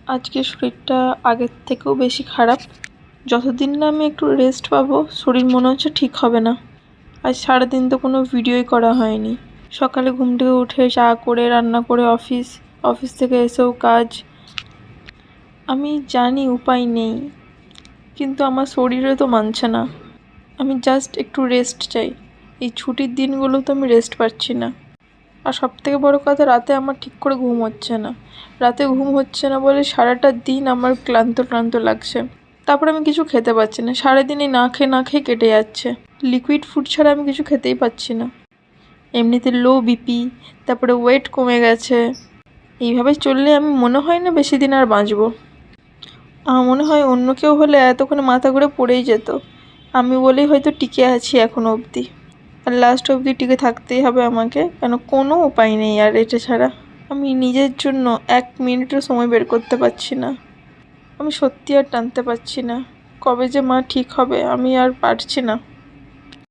আজকে শরীরটা আগের থেকেও বেশি খারাপ। যতদিন না আমি একটু রেস্ট পাবো শরীর মনে হচ্ছে ঠিক হবে না। আজ সারাদিন তো কোনো ভিডিওই করা হয়নি। সকালে ঘুম থেকে উঠে চা করে রান্না করে অফিস থেকে এসেও কাজ। আমি জানি উপায় নেই, কিন্তু আমার শরীরে তো মানছে না। আমি জাস্ট একটু রেস্ট চাই। এই ছুটির দিনগুলো তো আমি রেস্ট পাচ্ছি না। আর সবথেকে বড় কথা, রাতে আমার ঠিক করে ঘুম হচ্ছে না। রাতে ঘুম হচ্ছে না বলে সারাটা দিন আমার ক্লান্ত ক্লান্ত লাগছে। তারপর আমি কিছু খেতে পাচ্ছি না, সারাদিনই না খেয়ে কেটে যাচ্ছে। লিকুইড ফুড ছাড়া আমি কিছু খেতেই পাচ্ছি না। এমনিতে লো বিপি, তারপরে ওয়েট কমে গেছে। এইভাবে চললে আমি মনে হয় না বেশি দিন আর বাঁচবো। আমার মনে হয় অন্য কেউ হলে এতক্ষণে মাথা ঘুরে পড়েই যেত। আমি বলেই হয়তো টিকে আছি এখনো অবধি। আর লাস্ট অবধি টিকে থাকতেই হবে আমাকে, কেন কোনো উপায় নেই আর এটা ছাড়া। আমি নিজের জন্য 1 মিনিটও সময় বের করতে পারছি না। আমি সত্যি আর টানতে পারছি না। কবে যে মা ঠিক হবে আমি আর পারছি না।